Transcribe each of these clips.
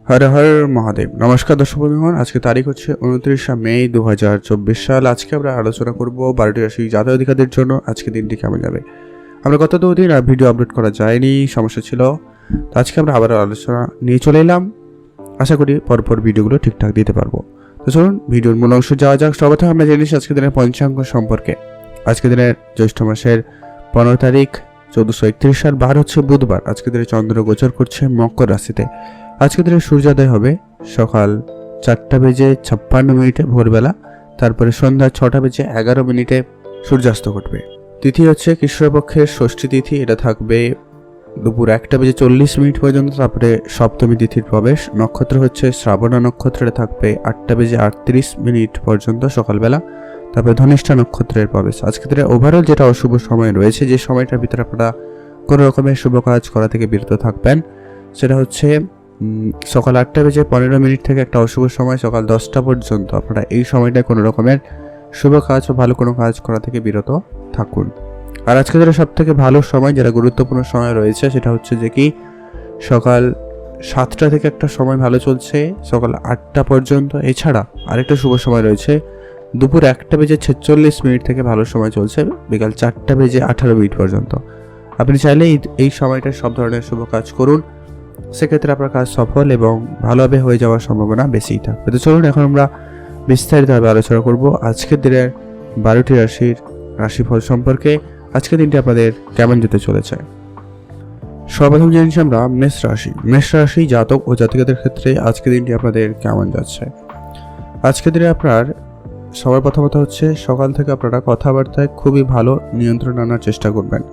হর হর মহাদেব। নমস্কার দর্শক বন্ধুগণ, আজকে তারিখ হচ্ছে 29 মে 2024 সাল। আজকে আমরা আলোচনা করব 12টি রাশি জাতক জাতিকাদের জন্য আজকে দিনটি কেমন যাবে। আমরা গত 2 দিন ভিডিও আপলোড করা যায়নি, সমস্যা ছিল। তো আজকে আমরা আবার আলোচনা নিয়ে চলে এলাম। আশা করি পরপর ভিডিওগুলো ঠিকঠাক দিতে পারবো। তো চলুন ভিডিওর মূল অংশ যাওয়া যাক। সর্বপ্রথম আমরা জেনে নিচ্ছি আজকে দিনের পঞ্চাঙ্গ সম্পর্কে। আজকে দিনের জ্যৈষ্ঠ মাসের 15 তারিখ 1431 সাল, বার হচ্ছে বুধবার। আজকে দিনে চন্দ্র গোচর করছে মকর রাশিতে। আজকে দিনে সূর্যোদয় হবে সকাল 4:56 ভোরবেলা, তারপরে সন্ধ্যা 6:11 সূর্যাস্ত ঘটবে। তিথি হচ্ছে কৃষ্ণপক্ষের ষষ্ঠী তিথি, এটা থাকবে দুপুর 1:40 পর্যন্ত। তারপরে সপ্তমী তিথির প্রবেশ। নক্ষত্র হচ্ছে শ্রাবণা নক্ষত্র, এটা থাকবে 8:38 পর্যন্ত সকালবেলা। তারপরে ধনিষ্ঠা নক্ষত্রের প্রবেশ। আজকে দিনে ওভারঅল যেটা অশুভ সময় রয়েছে, যে সময়টার ভিতরে আপনারা কোনো রকমের শুভ কাজ করা থেকে বিরত থাকবেন, সেটা হচ্ছে সকাল 8:15 থেকে একটা অশুভ সময় সকাল 10টা পর্যন্ত। আপনারা এই সময়টায় কোনো রকমের শুভ কাজ বা ভালো কোনো কাজ করা থেকে বিরত থাকুন। আর আজকে যেটা সব থেকে ভালো সময়, যেটা গুরুত্বপূর্ণ সময় রয়েছে, সেটা হচ্ছে যে কি সকাল 7টা থেকে একটা সময় ভালো চলছে সকাল 8টা পর্যন্ত। এছাড়া আরেকটা শুভ সময় রয়েছে দুপুর 1:46 থেকে ভালো সময় চলছে বিকাল 4:18 পর্যন্ত। আপনি চাইলে এই সময়টায় সব ধরনের শুভ কাজ করুন, সেক্ষেত্রে আপনার কাজ সফল এবং ভালোভাবে হয়ে যাওয়ার সম্ভাবনা বেশিই থাকবে। তো চলুন এখন আমরা বিস্তারিতভাবে আলোচনা করব আজকের দিনের 12টি রাশির রাশিফল সম্পর্কে। আজকের দিনটি আপনাদের কেমন যেতে চলেছে। সর্বপ্রথম জানছি আমরা মেষ রাশি। মেষ রাশি জাতক ও জাতিকাদের ক্ষেত্রে আজকের দিনটি আপনাদের কেমন যাচ্ছে। আজকের দিনে আপনার সবার প্রথমত হচ্ছে সকাল থেকে আপনারা কথাবার্তায় খুবই ভালো নিয়ন্ত্রণ আনার চেষ্টা করবেন।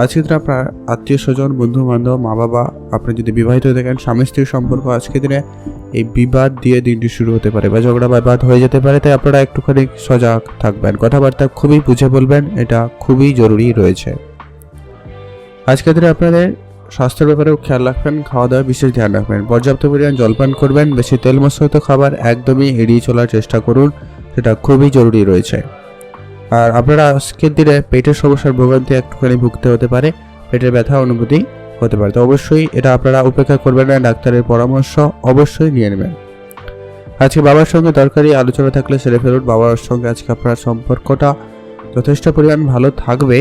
আজকের দিনে আপনার আত্মীয় স্বজন, বন্ধু বান্ধব, মা বাবা, আপনি যদি বিবাহিত দেখেন স্বামী স্ত্রীর সম্পর্ক, আজকের দিনে এই বিবাদ দিয়ে দিনটি শুরু হতে পারে বা ঝগড়া বিবাদ হয়ে যেতে পারে। তাই আপনারা একটুখানি সজাগ থাকবেন, কথাবার্তা খুবই বুঝে বলবেন, এটা খুবই জরুরি রয়েছে। আজকের দিনে আপনাদের স্বাস্থ্যের ব্যাপারেও খেয়াল রাখবেন, খাওয়া দাওয়া বিশেষ ধ্যান রাখবেন, পর্যাপ্ত পরিমাণ জলপান করবেন, বেশি তেল মশলাযুক্ত খাবার একদমই এড়িয়ে চলার চেষ্টা করুন, সেটা খুবই জরুরি রয়েছে। আর আপনারা আজকের দিনে পেটের সমস্যার ভোগান্তি একটুখানি ভুগতে হতে পারে, পেটের ব্যথা অনুভূতি হতে পারে। তো অবশ্যই এটা আপনারা উপেক্ষা করবেন না, ডাক্তারের পরামর্শ অবশ্যই নিয়ে নেবেন। আজকে বাবার সঙ্গে দরকারি আলোচনা থাকলে সেরে ফেলুন। বাবার সঙ্গে আজকে আপনার সম্পর্কটা যথেষ্ট পরিমাণ ভালো থাকবে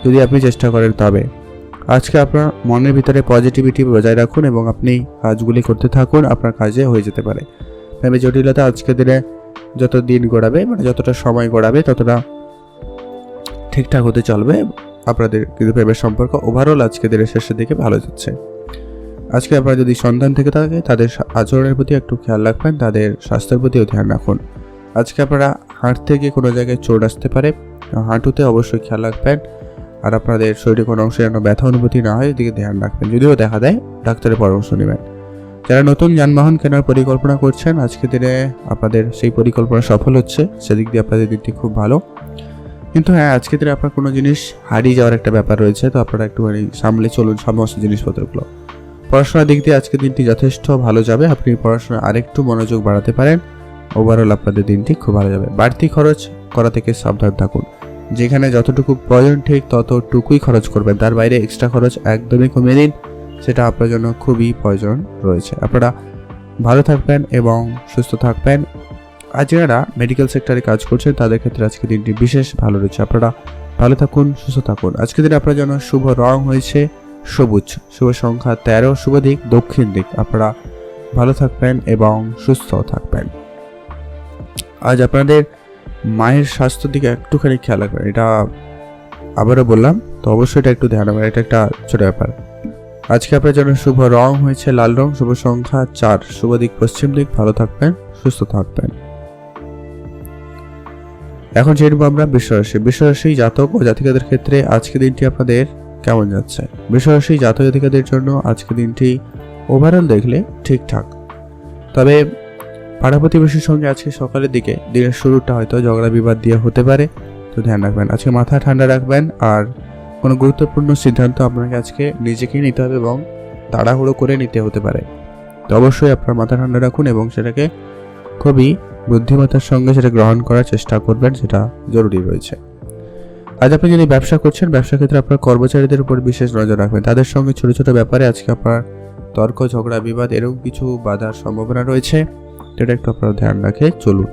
যদি আপনি চেষ্টা করেন। তবে আজকে আপনার মনের ভিতরে পজিটিভিটি বজায় রাখুন এবং আপনি কাজগুলি করতে থাকুন, আপনার কাজে হয়ে যেতে পারে। প্রেমের জটিলতা আজকের দিনে যত দিন গড়াবে, মানে যতটা সময় গড়াবে, ততটা ঠিকঠাক হতে চলবে আপনাদের। কিন্তু প্রেমের সম্পর্ক ওভারঅল আজকে দিনের শেষের দিকে ভালো যাচ্ছে। আজকে আপনারা যদি সন্তান থেকে থাকে তাদের আচরণের প্রতি একটু খেয়াল রাখবেন, তাদের স্বাস্থ্যের প্রতিও ধ্যান রাখুন। আজকে আপনারা হাঁটতে গিয়ে কোনো জায়গায় চোট আসতে পারে, হাঁটুতে অবশ্যই খেয়াল রাখবেন। আর আপনাদের শরীরে কোনো অংশে যেন ব্যথা অনুভূতি না হয়, এদিকে ধ্যান রাখবেন। যদিও দেখা দেয় ডাক্তারের পরামর্শ নেবেন। যারা নতুন যানবাহন কেনার পরিকল্পনা করছেন, আজকের দিনে আপনাদের সেই পরিকল্পনা সফল হচ্ছে, সেদিক দিয়ে আপনাদের দিনটি খুব ভালো। কিন্তু হ্যাঁ, আজকের দিনে আপনার কোনো জিনিস হারিয়ে যাওয়ার একটা ব্যাপার রয়েছে, তো আপনারা একটুখানি সামলে চলুন সমস্ত জিনিসপত্রগুলো। পড়াশোনার দিক দিয়ে আজকের দিনটি যথেষ্ট ভালো যাবে, আপনি পড়াশোনায় আরেকটু মনোযোগ বাড়াতে পারেন। ওভারঅল আপনাদের দিনটি খুব ভালো যাবে। বাড়তি খরচ করা থেকে সাবধান থাকুন, যেখানে যতটুকু প্রয়োজন ঠিক ততটুকুই খরচ করবেন, তার বাইরে এক্সট্রা খরচ একদমই কমিয়ে দিন, সেটা আপনার জন্য খুবই প্রয়োজন রয়েছে। আপনারা ভালো থাকবেন এবং সুস্থ থাকবেন। আর যারা মেডিকেল সেক্টরে কাজ করছেন তাদের ক্ষেত্রে আজকে দিনটি বিশেষ ভালো রয়েছে। আপনারা ভালো থাকুন, সুস্থ থাকুন। আজকের দিনে আপনার জন্য শুভ রং হয়েছে সবুজ, শুভ সংখ্যা 13, শুভ দিক দক্ষিণ দিক। আপনারা ভালো থাকবেন এবং সুস্থ থাকবেন। আজ আপনাদের মায়ের স্বাস্থ্যের দিকে একটুখানি খেয়াল রাখবেন, এটা আবারও বললাম, তো অবশ্যই এটা একটু ধ্যান রাখবেন, এটা একটা ছোট ব্যাপার। আজকে আপনার জন্য শুভ রং হয়েছে লাল রং, শুভ সংখ্যা 4, শুভ দিক পশ্চিম দিক। ভালো থাকবেন, সুস্থ থাকবেন। এখন জেনে নেব আমরা বৃষরাশি। বৃষরাশি জাতক ও জাতিকাদের ক্ষেত্রে আজকে দিনটি আপনাদের কেমন যাচ্ছে। বৃষরাশি জাতক জাতিকাদের জন্য আজকে দিনটি ওভারঅল দেখলে ঠিকঠাক, তবে পাড়া প্রতিবেশীর সঙ্গে আজকে সকালের দিকে দিনের শুরুটা হয়তো ঝগড়া বিবাদ দিয়ে হতে পারে, তো ধ্যান রাখবেন। আজকে মাথা ঠান্ডা রাখবেন, আর কোনো গুরুত্বপূর্ণ সিদ্ধান্ত আপনাকে আজকে নিজেকেই নিতে হবে এবং তাড়াহুড়ো করে নিতে হতে পারে। তো অবশ্যই আপনার মাথা ঠান্ডা রাখুন এবং সেটাকে খুবই বুদ্ধিমত্তার সঙ্গে সেটা গ্রহণ করার চেষ্টা করবেন, সেটা জরুরি রয়েছে। আজ আপনি যদি ব্যবসা করছেন, ব্যবসা ক্ষেত্রে আপনার কর্মচারীদের উপর বিশেষ নজর রাখবেন, তাদের সঙ্গে ছোট ছোট ব্যাপারে আজকে আপনার তর্ক ঝগড়া বিবাদ এরকম কিছু বাধার সম্ভাবনা রয়েছে, এটা একটু আপনারা ধ্যান রাখে চলুন।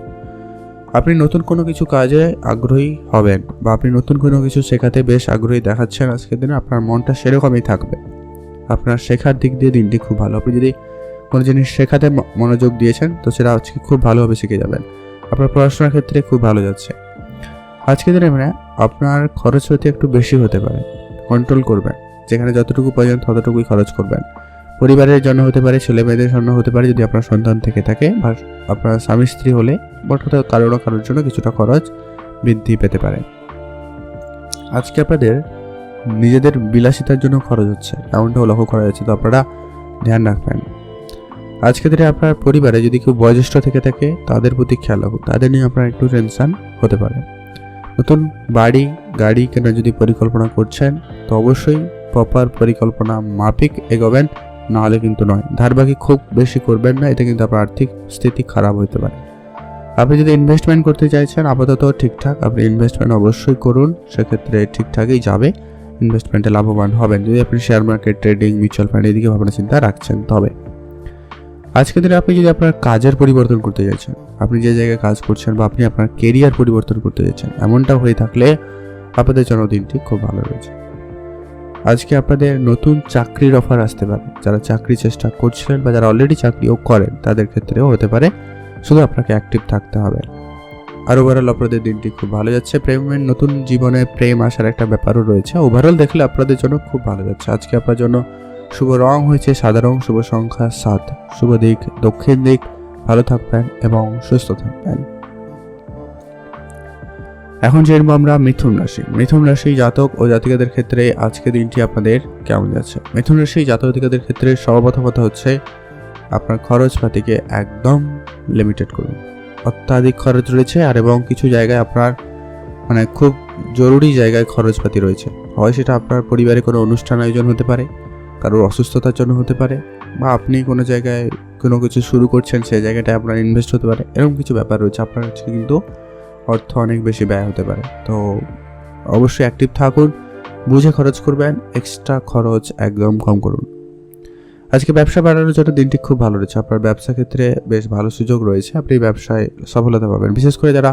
আপনি নতুন কোনো কিছু কাজে আগ্রহী হবেন বা আপনি নতুন কোনো কিছু শেখাতে বেশ আগ্রহী দেখাচ্ছেন আজকের দিনে, আপনার মনটা সেরকমই থাকবে। আপনার শেখার দিক দিয়ে দিনটি খুব ভালো। আপনি যদি কোনো জিনিস শেখাতে মনোযোগ দিয়েছেন তো সেটা আজকে খুব ভালোভাবে শিখে যাবেন। আপনার পড়াশোনার ক্ষেত্রে খুব ভালো যাচ্ছে আজকের দিনে। মানে আপনার খরচ হতে একটু বেশি হতে পারে, কন্ট্রোল করবেন। যেখানে যতটুকু প্রয়োজন ততটুকুই খরচ করবেন। পরিবারের জন্য হতে পারে, ছেলে মেয়েদের জন্য হতে পারে, যদি আপনার সন্তান থেকে থাকে বা আপনার স্বামী স্ত্রী হলে বটে কারোর জন্য কিছুটা খরচ বৃদ্ধি পেতে পারে। আজকে আপনাদের নিজেদের বিলাসিতার জন্য খরচ হচ্ছে, এমনটাও লক্ষ্য করা যাচ্ছে, তো আপনারা ধ্যান রাখবেন। আজকে দিনে আপনার পরিবারে যদি কেউ বয়োজ্যেষ্ঠ থেকে থাকে তাদের প্রতি খেয়াল রাখুন, তাদের নিয়ে আপনার একটু টেনশন হতে পারে। নতুন বাড়ি গাড়ি কেনার যদি পরিকল্পনা করছেন তো অবশ্যই প্রপার পরিকল্পনা মাফিক এগোবেন, নাহলে কিন্তু নয়। ধারবাকি খুব বেশি করবেন না, এতে কিন্তু আপনার আর্থিক স্থিতি খারাপ হতে পারে। আপনি যদি ইনভেস্টমেন্ট করতে চাইছেন আপাতত ঠিকঠাক, আপনি ইনভেস্টমেন্ট অবশ্যই করুন, সেক্ষেত্রে ঠিকঠাকই যাবে, ইনভেস্টমেন্টে লাভবান হবেন। যদি আপনি share market, trading, mutual fund এদিকে ভাবনা চিন্তা রাখছেন তবে। আজকের দিনে আপনি যদি আপনার কাজের পরিবর্তন করতে চাইছেন, আপনি যে জায়গায় কাজ করছেন বা আপনি আপনার কেরিয়ার পরিবর্তন করতে চাইছেন, এমনটা হয়ে থাকলে আপনাদের জন্য দিনটি খুব ভালো রয়েছে। আজকে আপনাদের নতুন চাকরির অফার আসতে পারে। যারা চাকরি চেষ্টা করছিলেন বা যারা অলরেডি চাকরিও করেন তাদের ক্ষেত্রেও হতে পারে, শুধু আপনাকে অ্যাক্টিভ থাকতে হবে। আর ওভারঅল আপনাদের দিনটি খুব ভালো যাচ্ছে। প্রেমের নতুন জীবনে প্রেম আসার একটা ব্যাপারও রয়েছে। ওভারঅল দেখলে আপনাদের জন্য খুব ভালো যাচ্ছে। আজকে আপনার জন্য শুভ রং হয়েছে সাদা রং, শুভ সংখ্যা 7, শুভ দিক দক্ষিণ দিক। ভালো থাকবেন এবং সুস্থ থাকবেন। এখন জানবো আমরা মিথুন রাশি জাতক ও জাতিকাদের ক্ষেত্রে আজকে দিনটি আপনাদের কেমন যাচ্ছে। মিথুন রাশি জাতক জাতিকাদের ক্ষেত্রে সর্বপ্রথম কথা হচ্ছে আপনার খরচপাতিকে একদম লিমিটেড করুন। অত্যাধিক খরচ রয়েছে আর এবং কিছু জায়গায় আপনার মানে খুব জরুরি জায়গায় খরচপাতি রয়েছে। হয় সেটা আপনার পরিবারে কোনো অনুষ্ঠান আয়োজন হতে পারে, কারোর অসুস্থতার জন্য হতে পারে, বা আপনি কোনো জায়গায় কোনো কিছু শুরু করছেন সেই জায়গাটায় আপনার ইনভেস্ট হতে পারে। এরকম কিছু ব্যাপার রয়েছে, আপনার কাছে কিন্তু অর্থ অনেক বেশি ব্যয় হতে পারে। তো অবশ্যই অ্যাক্টিভ থাকুন, বুঝে খরচ করবেন, এক্সট্রা খরচ একদম কম করুন। আজকে ব্যবসা বাড়ানোর জন্য দিনটি খুব ভালো রয়েছে। আপনার ব্যবসা ক্ষেত্রে বেশ ভালো সুযোগ রয়েছে, আপনি ব্যবসায় সফলতা পাবেন। বিশেষ করে যারা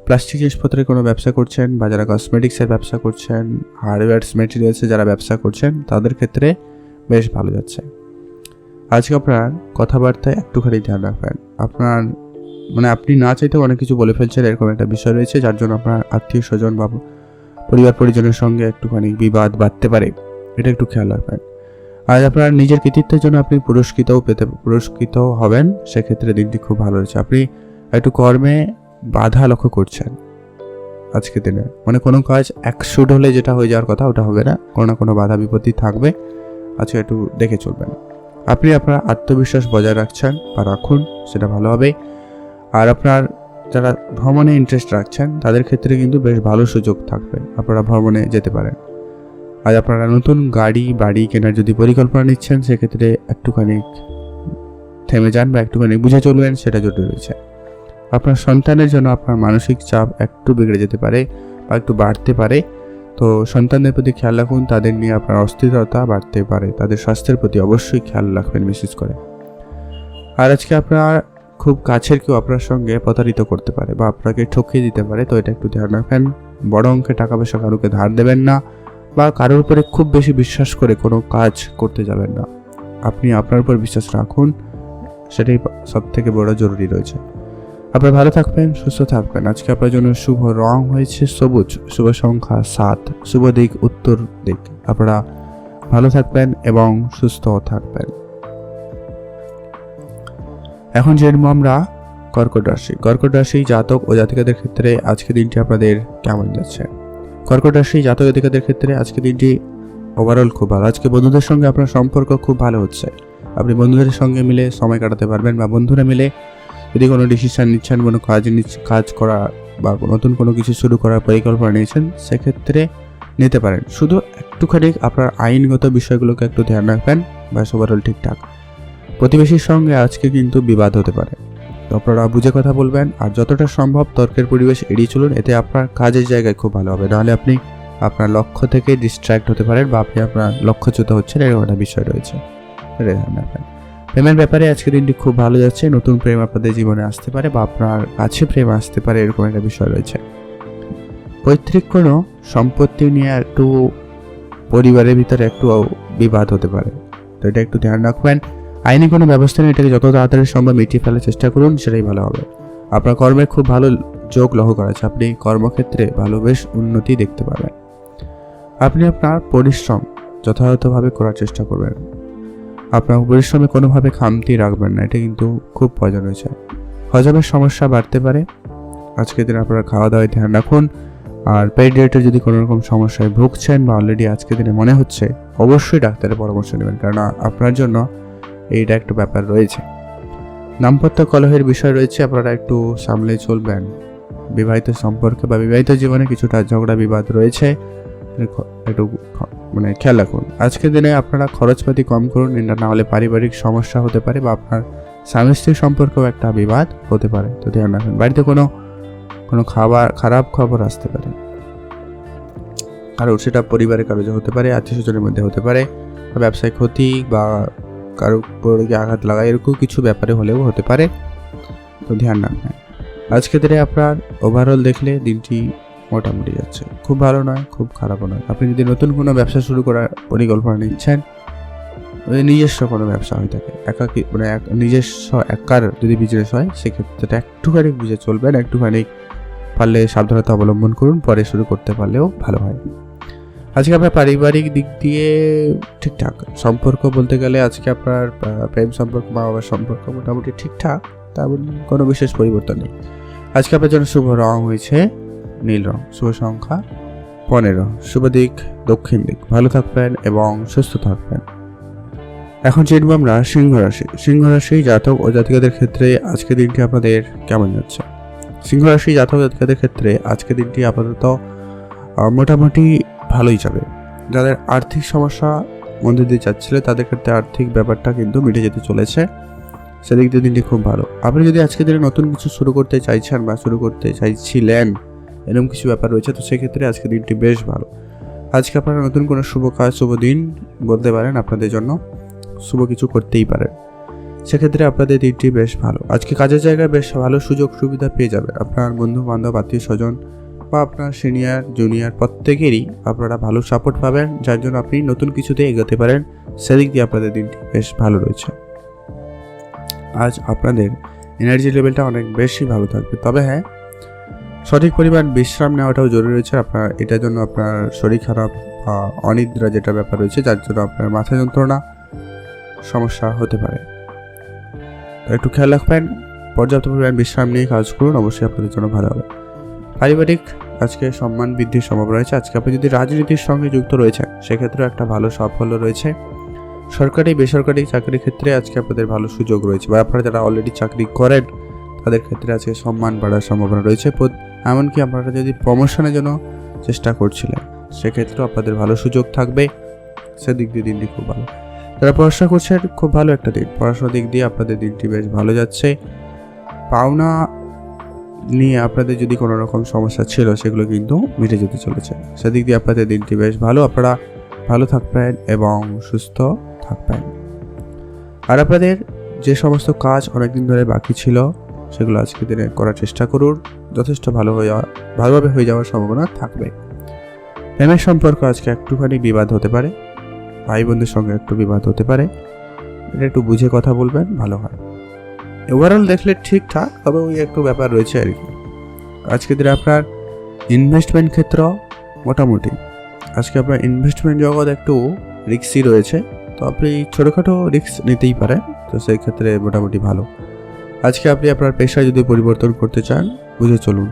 প্লাস্টিক জিনিসপত্রের কোনো ব্যবসা করছেন বা যারা কসমেটিক্সের ব্যবসা করছেন, হার্ডওয়্যার্স মেটেরিয়ালসে যারা ব্যবসা করছেন তাদের ক্ষেত্রে বেশ ভালো যাচ্ছে। আজকে আপনার কথাবার্তায় একটুখানি ধ্যান রাখবেন। আপনার মানে আপনি না চাইতেও অনেক কিছু বলে ফেলছেন, এরকম একটা বিষয় রয়েছে, যার জন্য আপনার আত্মীয় স্বজন বা পরিবার পরিজনের সঙ্গে একটুখানি বিবাদ বাড়তে পারে, এটা একটু খেয়াল রাখবেন। আজ আপনার নিজের কৃতিত্বের জন্য আপনি পুরস্কৃত হবেন, সেক্ষেত্রে দিনটি খুব ভালো রয়েছে। আপনি একটু কর্মে বাধা লক্ষ্য করছেন আজকে দিনে, মানে কোনো কাজ একশুট হলে যেটা হয়ে যাওয়ার কথা ওটা হবে না, কোনো না কোনো বাধা বিপত্তি থাকবে। আজকে একটু দেখে চলবেন। আপনি আপনার আত্মবিশ্বাস বজায় রাখছেন বা রাখুন, সেটা ভালো হবে। আর আপনার যারা ভ্রমণে ইন্টারেস্ট রাখছেন তাদের ক্ষেত্রে কিন্তু বেশ ভালো সুযোগ থাকবে, আপনারা ভ্রমণে যেতে পারেন। আর আপনারা নতুন বাড়ি কেনার যদি পরিকল্পনা নিচ্ছেন সেক্ষেত্রে একটুখানি থেমে যান বা একটুখানি বুঝে চলবেন, সেটা জরুরি রয়েছে। আপনার সন্তানের জন্য আপনার মানসিক চাপ একটু বেড়ে যেতে পারে বা একটু বাড়তে পারে, তো সন্তানদের প্রতি খেয়াল রাখুন, তাদের নিয়ে আপনার অস্থিরতা বাড়তে পারে, তাদের স্বাস্থ্যের প্রতি অবশ্যই খেয়াল রাখবেন বিশেষ করে। আর আজকে আপনার খুব কাছের কেউ আপনার সঙ্গে প্রতারিত করতে পারে বা আপনাকে ঠকিয়ে দিতে পারে, তো এটা একটু ধ্যান রাখবেন। বড় অঙ্কে টাকা পয়সা কারোকে ধার দেবেন না বা কারোর উপরে খুব বেশি বিশ্বাস করে কোনো কাজ করতে যাবেন না। আপনি আপনার উপর বিশ্বাস রাখুন, সেটাই সব থেকে বড় জরুরি রয়েছে। আপনারা ভালো থাকবেন, সুস্থ থাকবেন। আজকে আপনার জন্য শুভ রং হয়েছে সবুজ, শুভ সংখ্যা 7, শুভ দিক উত্তর দিক। আপনারা ভালো থাকবেন এবং সুস্থ থাকবেন। এখন জেনবো আমরা কর্কট রাশি জাতক ও জাতিকাদের ক্ষেত্রে আজকে দিনটি আপনাদের কেমন যাচ্ছে। কর্কট রাশি জাতক জাতিকাদের ক্ষেত্রে আজকে দিনটি ওভারঅল খুব ভালো। আজকে বন্ধুদের সঙ্গে আপনার সম্পর্ক খুব ভালো হচ্ছে, আপনি বন্ধুদের সঙ্গে মিলে সময় কাটাতে পারবেন বা বন্ধুরা মিলে যদি কোনো ডিসিশন নিচ্ছেন, কোনো কাজ করা বা নতুন কোনো কিছু শুরু করার পরিকল্পনা নিয়েছেন, সেক্ষেত্রে নিতে পারেন। শুধু একটুখানি আপনার আইনগত বিষয়গুলোকে একটু ধ্যান রাখবেন, ব্যাস ওভারঅল ঠিকঠাক। প্রতিবেশীর সঙ্গে আজকে কিন্তু বিবাদ হতে পারে, তো আপনারা বুঝে কথা বলবেন। আর যতটা সম্ভব তর্কের পরিবেশ এড়িয়ে চলুন, এতে আপনার কাজের জায়গায় খুব ভালো হবে। নাহলে আপনি আপনার লক্ষ্য থেকে ডিস্ট্র্যাক্ট হতে পারেন বা আপনি আপনার লক্ষ্যচ্যুত হচ্ছেন, এরকম একটা বিষয় রয়েছে। এটা ধ্যান রাখবেন। প্রেমের ব্যাপারে আজকে দিনটি খুব ভালো যাচ্ছে, নতুন প্রেম আপনাদের জীবনে আসতে পারে বা আপনার কাছে প্রেম আসতে পারে, এরকম একটা বিষয় রয়েছে। পৈতৃক কোনো সম্পত্তি নিয়ে একটু পরিবারের ভিতরে একটু বিবাদ হতে পারে, তো এটা একটু ধ্যান রাখবেন। আইনি কোনো ব্যবস্থা নিয়ে এটাকে যত তাড়াতাড়ি সম্ভব মিটিয়ে ফেলার চেষ্টা করুন, সেটাই ভালো হবে। আপনার কর্মে খুব ভালো যোগ লক্ষ্য করা আছে, আপনি কর্মক্ষেত্রে ভালো বেশ উন্নতি দেখতে পাবেন। আপনি আপনার পরিশ্রম যথাযথভাবে করার চেষ্টা করবেন, আপনার পরিশ্রমে কোনোভাবে খামতি রাখবেন না, এটা কিন্তু খুব প্রয়োজন রয়েছে। হজমের সমস্যা বাড়তে পারে, আজকের দিনে আপনারা খাওয়া দাওয়ায় ধ্যান রাখুন। আর পেট রিলেটেড যদি কোনো রকম সমস্যায় ভুগছেন বা অলরেডি আজকের দিনে মনে হচ্ছে, অবশ্যই ডাক্তারের পরামর্শ নেবেন, কারণ আপনার জন্য এইটা একটা ব্যাপার রয়েছে। দাম্পত্য কলহের বিষয় রয়েছে, আপনারা একটু সামলে চলবেন। বিবাহিত সম্পর্কে বা বিবাহিত জীবনে কিছুটা ঝগড়া বিবাদ রয়েছে, একটু খেয়াল রাখুন। আজকের দিনে আপনারা খরচপাতি কম করুন, এটা না হলে পারিবারিক সমস্যা হতে পারে বা আপনার স্বামী স্ত্রীর সম্পর্কেও একটা বিবাদ হতে পারে, তো ধ্যান রাখুন। বাড়িতে কোনো খারাপ খবর আসতে পারে, কারো সেটা পরিবারে কারো হতে পারে, আত্মীয় স্বজনের মধ্যে হতে পারে, ব্যবসায় ক্ষতি বা কারো পরে আঘাত লাগা, এরকম কিছু ব্যাপারে হলেও হতে পারে, তো ধ্যান রাখবেন। আজকে দিনে আপনার ওভারঅল দেখলে দিনটি মোটামুটি যাচ্ছে, খুব ভালো নয় খুব খারাপও নয়। আপনি যদি নতুন কোনো ব্যবসা শুরু করার পরিকল্পনা নিচ্ছেন, নিজস্ব কোনো ব্যবসা হয়ে থাকে, একাকি নিজস্ব একার যদি বিজনেস হয়, সেক্ষেত্রে একটুখানি বুঝে চলবেন, একটুখানি পারলে সাবধানতা অবলম্বন করুন, পরে শুরু করতে পারলেও ভালো হয়। আজকে আপনার পারিবারিক দিক দিয়ে ঠিকঠাক সম্পর্ক বলতে গেলে আজকে আপনার প্রেম সম্পর্ক, মা বাবার সম্পর্ক মোটামুটি ঠিকঠাক, তেমন কোনো বিশেষ পরিবর্তন নেই। আজকে আপনার জন্য শুভ রং হয়েছে নীল রং, শুভ সংখ্যা 15, শুভ দিক দক্ষিণ দিক। ভালো থাকবেন এবং সুস্থ থাকবেন। এখন চিনব আমরা সিংহ রাশি। সিংহ রাশি জাতক ও জাতিকাদের ক্ষেত্রে আজকের দিনটি আপনাদের কেমন যাচ্ছে? সিংহ রাশি জাতক জাতিকাদের ক্ষেত্রে আজকের দিনটি আপাতত মোটামুটি ভালোই যাবে। যাদের আর্থিক সমস্যা মধ্যে দিয়ে যাচ্ছিল, তাদের ক্ষেত্রে আর্থিক ব্যাপারটা কিন্তু মিটে যেতে চলেছে, সেদিক দিয়ে দিনটি খুব ভালো। আপনি যদি আজকের দিনে নতুন কিছু শুরু করতে চাইছেন বা শুরু করতে চাইছিলেন, এরকম কিছু ব্যাপার রয়েছে, তো সেক্ষেত্রে আজকের দিনটি বেশ ভালো। আজকে আপনারা নতুন কোনো শুভ কাজ, শুভ দিন বলতে পারেন, আপনাদের জন্য শুভ কিছু করতেই পারেন, সেক্ষেত্রে আপনাদের দিনটি বেশ ভালো। আজকে কাজের জায়গায় বেশ ভালো সুযোগ সুবিধা পেয়ে যাবেন। আপনার বন্ধু বান্ধব, আত্মীয় স্বজন বা আপনার সিনিয়র জুনিয়র প্রত্যেকেরই আপনারা ভালো সাপোর্ট পাবেন, যার জন্য আপনি নতুন কিছুতে এগোতে পারেন, সেদিক দিয়ে আপনাদের দিনটি বেশ ভালো রয়েছে। আজ আপনাদের এনার্জি লেভেলটা অনেক বেশি ভালো থাকবে, তবে হ্যাঁ, সঠিক পরিমাণ বিশ্রাম নেওয়াটাও জরুরি রয়েছে। আপনার এটার জন্য আপনার শরীর খারাপ বা অনিদ্রা যেটা ব্যাপার রয়েছে, যার জন্য আপনার মাথা যন্ত্রণা সমস্যা হতে পারে, একটু খেয়াল রাখবেন। পর্যাপ্ত পরিমাণ বিশ্রাম নিয়ে কাজ করুন, অবশ্যই আপনাদের জন্য ভালো হবে। পারিবারিক আজকে সম্মান বৃদ্ধির সম্ভাবনা রয়েছে। আজকে আপনি যদি রাজনীতির সঙ্গে যুক্ত রয়েছেন, সেক্ষেত্রেও একটা ভালো সাফল্য রয়েছে। সরকারি বেসরকারি চাকরির ক্ষেত্রে আজকে আপনাদের ভালো সুযোগ রয়েছে, বা আপনারা যারা অলরেডি চাকরি করেন তাদের ক্ষেত্রে আজকে সম্মান বাড়ার সম্ভাবনা রয়েছে। এমনকি আপনারা যদি প্রমোশনের জন্য চেষ্টা করছিলেন, সেক্ষেত্রেও আপনাদের ভালো সুযোগ থাকবে, সেদিক দিয়ে দিনটি খুব ভালো। যারা পড়াশোনা করছেন, খুব ভালো একটা দিন, পড়াশোনার দিক দিয়ে আপনাদের দিনটি বেশ ভালো যাচ্ছে। পাওনা নিয়ে আপনাদের যদি কোনো রকম সমস্যা ছিল, সেগুলো কিন্তু মিটে যেতে চলেছে, সেদিক দিয়ে আপনাদের দিনটি বেশ ভালো। আপনারা ভালো থাকবেন এবং সুস্থ থাকবেন। আর আপনাদের যে সমস্ত কাজ অনেকদিন ধরে বাকি ছিল, সেগুলো আজকে দিনে করার চেষ্টা করুন, যথেষ্ট ভালোভাবে হয়ে যাওয়ার সম্ভাবনা থাকবে। প্রেমের সম্পর্ক আজকে একটুখানি বিবাদ হতে পারে, ভাই বোনদের সঙ্গে একটু বিবাদ হতে পারে, এটা একটু বুঝে কথা বলবেন, ভালো হয়। ওভারঅল দেখলে ঠিকঠাক, তবে ওই একটু ব্যাপার রয়েছে আর কি। আজকে দিনে আপনার ইনভেস্টমেন্ট ক্ষেত্র মোটামুটি, আজকে আপনার ইনভেস্টমেন্ট জগৎ একটু রিস্কি রয়েছে, তো আপনি ছোটোখাটো রিস্ক নিতেই পারেন, তো সেই ক্ষেত্রে মোটামুটি ভালো। আজকে আপনি আপনার পেশায় যদি পরিবর্তন করতে চান, বুঝে চলুন।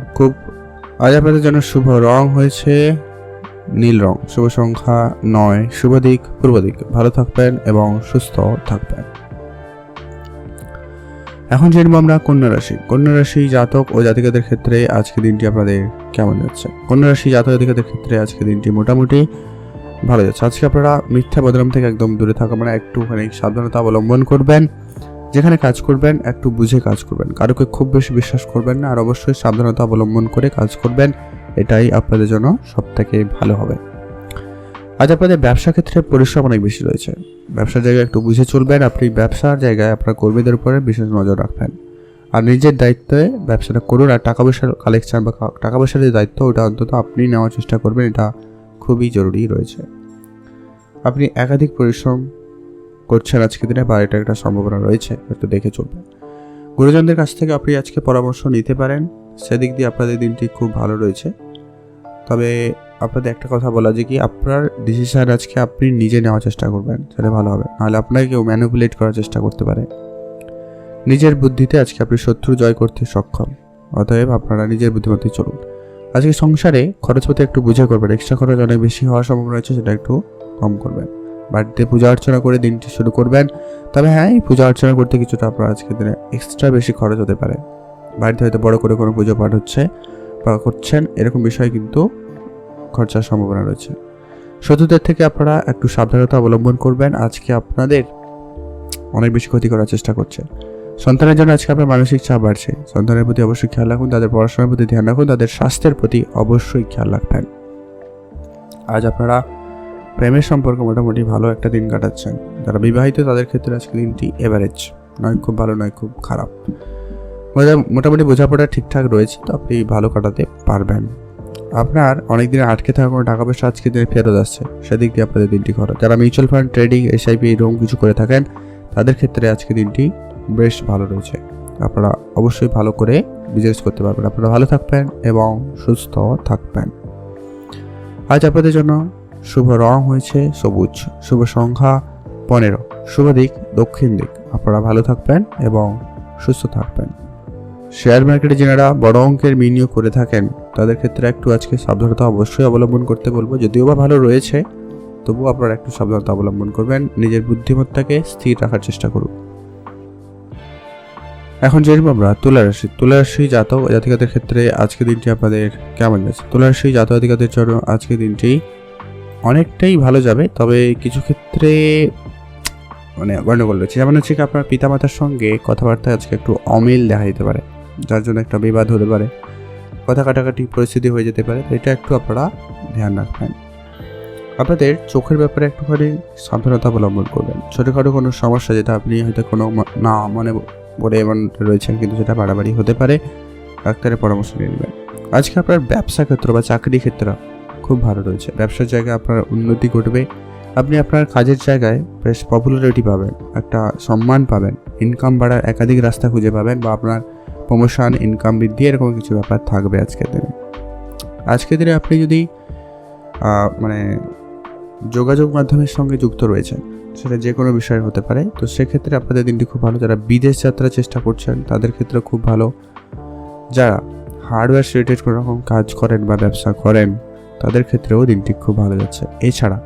আজ আপনাদের জন্য শুভ রং হয়েছে নীল রং, শুভ সংখ্যা 9, শুভ দিক পূর্ব দিক। ভালো থাকবেন এবং সুস্থ থাকবেন। এখন জানবো আমরা কন্যা রাশি। কন্যা রাশি জাতক ও জাতিকাদের ক্ষেত্রে আজকে দিনটি আপনাদের কেমন যাচ্ছে? কন্যা রাশি জাতক জাতিকাদের ক্ষেত্রে আজকে দিনটি মোটামুটি ভালো যাচ্ছে। আজকে আপনারা মিথ্যা বদনাম থেকে একদম দূরে থাকা, একটুখানি সাবধানতা অবলম্বন করবেন। যেখানে কাজ করবেন একটু বুঝে কাজ করবেন, কারোকে খুব বেশি বিশ্বাস করবেন না, আর অবশ্যই সাবধানতা অবলম্বন করে কাজ করবেন, এটাই আপনাদের জন্য সব থেকে ভালো হবে। আজ আপনাদের ব্যবসা ক্ষেত্রে পরিশ্রম অনেক বেশি রয়েছে। ব্যবসার জায়গায় একটু বুঝে চলবেন। আপনি ব্যবসার জায়গায় আপনার কর্মীদের উপরে বিশেষ নজর রাখবেন, আর নিজের দায়িত্বে ব্যবসাটা করুন। আর টাকা পয়সার কালেকশন বা টাকা পয়সার যে দায়িত্ব, ওটা অন্তত আপনি নেওয়ার চেষ্টা করবেন, এটা খুবই জরুরি রয়েছে। আপনি একাধিক পরিশ্রম করছেন আজকে দিনে, বা এটা একটা সম্ভাবনা রয়েছে, একটু দেখে চলবেন। গুরুজনদের কাছ থেকে আপনি আজকে পরামর্শ নিতে পারেন, সেদিক দিয়ে আপনাদের দিনটি খুব ভালো রয়েছে। তবে আপনাদের একটা কথা বলা যে কি, আপনার ডিসিশন আজকে আপনি নিজে নেওয়ার চেষ্টা করবেন, সেটা ভালো হবে। নাহলে আপনাকে কেউ ম্যানিপুলেট করার চেষ্টা করতে পারে। নিজের বুদ্ধিতে আজকে আপনি শত্রু জয় করতে সক্ষম, অতএব আপনারা নিজের বুদ্ধিমত্তায় চলুন। আজকে সংসারে খরচপাতি একটু বুঝে করবেন। এক্সট্রা খরচ অনেক বেশি হওয়ার সম্ভাবনা রয়েছে, সেটা একটু কম করবেন। বাড়িতে পূজা অর্চনা করে দিনটি শুরু করবেন। তবে হ্যাঁ, এই পূজা অর্চনা করতে কিছুটা আপনার আজকের দিনে এক্সট্রা বেশি খরচ হতে পারে। বাড়িতে হয়তো বড় করে কোনো পুজো পাঠ হচ্ছে বা করছেন, এরকম বিষয়ে কিন্তু খরচার সম্ভাবনা রয়েছে। শত্রুদের থেকে আপনারা একটু সাবধানতা অবলম্বন করবেন। আজকে আপনাদের অনেক বেশি ক্ষতি করার চেষ্টা করছে। সন্তানের জন্য আজকে আপনার মানসিক চাপ বাড়ছে। সন্তানের প্রতি অবশ্যই খেয়াল রাখুন, তাদের পড়াশোনার প্রতি ধ্যান রাখুন, তাদের স্বাস্থ্যের প্রতি অবশ্যই খেয়াল রাখবেন। আজ আপনারা প্রেমের সম্পর্ক মোটামুটি ভালো একটা দিন কাটাচ্ছেন। যারা বিবাহিত তাদের ক্ষেত্রে আজকে দিনটি এভারেজ, নয় খুব ভালো নয় খুব খারাপ। মোটামুটি বোঝাপড়া ঠিকঠাক রয়েছে, তো আপনি ভালো কাটাতে পারবেন। আপনার অনেক দিনে আটকে থাকা কোনো টাকা পয়সা আজকে দিনে ফেরত আসছে, সেদিক দিয়ে আপনাদের দিনটি খরচ। যারা মিউচুয়াল ফান্ড, ট্রেডিং, SIP এরকম কিছু করে থাকেন, তাদের ক্ষেত্রে আজকে দিনটি বেশ ভালো রয়েছে। আপনারা অবশ্যই ভালো করে বিজনেস করতে পারবেন। আপনারা ভালো থাকবেন এবং সুস্থ থাকবেন। আজ আপনাদের জন্য শুভ রং হয়েছে সবুজ, শুভ সংখ্যা 15, শুভ দিক দক্ষিণ দিক। আপনারা ভালো থাকবেন এবং সুস্থ থাকবেন। শেয়ার মার্কেটে যারা বড় অঙ্কের বিনিয়োগ করে থাকেন, তাদের ক্ষেত্রে একটু আজকে সাবধানতা অবশ্যই অবলম্বন করতে বলবো। যদিও বা ভালো রয়েছে, তবুও আপনারা একটু সাবধানতা অবলম্বন করবেন। নিজের বুদ্ধিমত্তাকে স্থির রাখার চেষ্টা করুন। এখন যেরকম আমরা তুলা রাশি জাতক জাতিকাদের ক্ষেত্রে আজকে দিনটি আপনাদের কেমন যাচ্ছে? তুলা রাশি জাতক জাতিকাদের জন্য আজকে দিনটি অনেকটাই ভালো যাবে, তবে কিছু ক্ষেত্রে গণ্ডগোল রয়েছে। যেমন হচ্ছে কি, আপনার পিতামাতার সঙ্গে কথাবার্তায় আজকে একটু অমিল দেখা দিতে পারে, যার জন্য একটা বিবাদ হতে পারে, কথা কাটাকাটি পরিস্থিতি হয়ে যেতে পারে। তো এটা একটু আপনারা ধ্যান রাখবেন। আপনাদের চোখের ব্যাপারে একটুখানি সাবধানতা অবলম্বন করবেন। ছোটোখাটো কোনো সমস্যা, যেটা আপনি হয়তো কোনো না মনে বলে এমন রয়েছেন, কিন্তু সেটা বাড়াবাড়ি হতে পারে, ডাক্তারের পরামর্শ নিয়ে নেবেন। আজকে আপনার ব্যবসা ক্ষেত্র বা চাকরি ক্ষেত্র খুব ভালো রয়েছে। ব্যবসার জায়গায় আপনার উন্নতি ঘটবে। আপনি আপনার কাজের জায়গায় বেশ পপুলারিটি পাবেন, একটা সম্মান পাবেন, ইনকাম বাড়ার একাধিক রাস্তা খুঁজে পাবেন, বা আপনার প্রমোশন, ইনকাম বৃদ্ধি, এরকম কিছু ব্যাপার থাকবে আজকের দিনে। আজকের দিনে আপনি যদি যোগাযোগ মাধ্যমের সঙ্গে যুক্ত রয়েছেন, সেটা যে কোনো বিষয় হতে পারে, তো সেক্ষেত্রে আপনাদের দিনটি খুব ভালো। যারা বিদেশ যাত্রার চেষ্টা করছেন, তাদের ক্ষেত্রে খুব ভালো। যারা হার্ডওয়্যার রিলেটেড কোনো রকম কাজ করেন বা ব্যবসা করেন, তাদের ক্ষেত্রেও দিনটি খুব ভালো যাচ্ছে। এছাড়া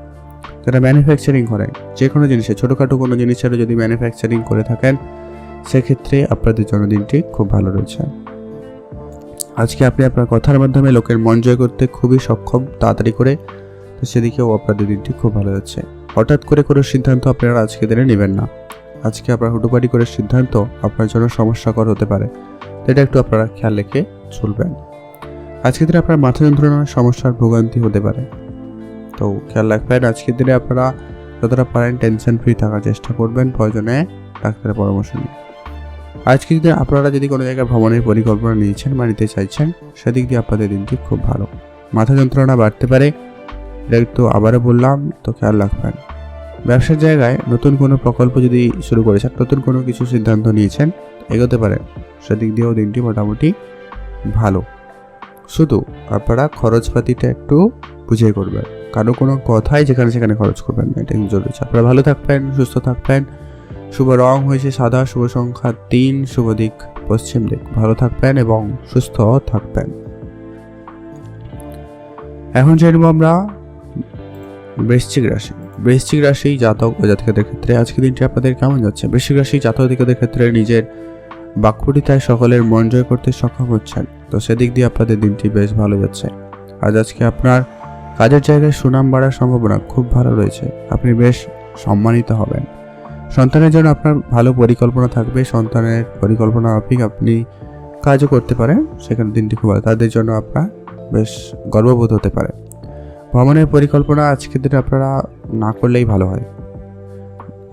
যারা ম্যানুফ্যাকচারিং করেন, যে কোনো জিনিসে ছোটোখাটো কোনো জিনিসেরও যদি ম্যানুফ্যাকচারিং করে থাকেন, সেক্ষেত্রে আপনাদের জন্য দিনটি খুব ভালো রয়েছে। আজকে আপনি আপনার কথার মাধ্যমে লোকের মন জয় করতে খুবই সক্ষম, তাড়াতাড়ি করে। তো সেদিকেও আপনাদের দিনটি খুব ভালো যাচ্ছে। হঠাৎ করে কোনো সিদ্ধান্ত আপনারা আজকে দিনে নেবেন না। আজকে আপনার হুটোপাটি করে সিদ্ধান্ত আপনার জন্য সমস্যাকর হতে পারে, এটা একটু আপনারা খেয়াল রেখে চলবেন। আজকের দিনে আপনার মাথা যন্ত্রণার সমস্যার ভোগান্তি হতে পারে, তো খেয়াল রাখবেন। আজকের দিনে আপনারা যতটা পারেন টেনশন ফ্রি থাকার চেষ্টা করবেন, প্রয়োজনে ডাক্তারের পরামর্শ নিন। আজকের দিনে আপনারা যদি কোনো জায়গায় ভ্রমণের পরিকল্পনা নিয়েছেন বা নিতে চাইছেন, সেদিক দিয়ে আপনাদের দিনটি খুব ভালো। মাথা যন্ত্রণা বাড়তে পারে, এটা একটু আবারও বললাম, তো খেয়াল রাখবেন। ব্যবসার জায়গায় নতুন কোনো প্রকল্প যদি শুরু করেছেন, নতুন কোনো কিছু সিদ্ধান্ত নিয়েছেন, এগোতে পারেন, সেদিক দিয়েও দিনটি মোটামুটি ভালো। শুধু আপনারা খরচপাতিটা একটু বুঝে করবেন, কারো কোনো কথাই যেখানে সেখানে খরচ করবেন না, এটা জরুরি। আপনারা ভালো থাকবেন, সুস্থ থাকবেন। শুভ রং হয়েছে সাদা, শুভ সংখ্যা 3, শুভ দিক পশ্চিম দিক। ভালো থাকবেন এবং সুস্থ থাকবেন। এখন জানবো আমরা বৃশ্চিক রাশি জাতক ও জাতিকাদের ক্ষেত্রে আজকে দিনটি আপনাদের কেমন যাচ্ছে? বৃশ্চিক রাশি জাতক জাতিকাদের ক্ষেত্রে নিজের বাক্যটিতায় সকলের মন জয় করতে সক্ষম হচ্ছেন, তো সেদিক দিয়ে আপনাদের দিনটি বেশ ভালো যাচ্ছে। আজকে আপনার কাজের জায়গায় সুনাম বাড়ার সম্ভাবনা খুব ভালো রয়েছে। আপনি বেশ সম্মানিত হবেন। সন্তানের জন্য আপনার ভালো পরিকল্পনা থাকবে। সন্তানের পরিকল্পনা মাফিক আপনি কাজও করতে পারেন, সেখানে দিনটি খুব ভালো। তাদের জন্য আপনার বেশ গর্ববোধ হতে পারে। ভ্রমণের পরিকল্পনা আজকের দিনে আপনারা না করলেই ভালো হয়।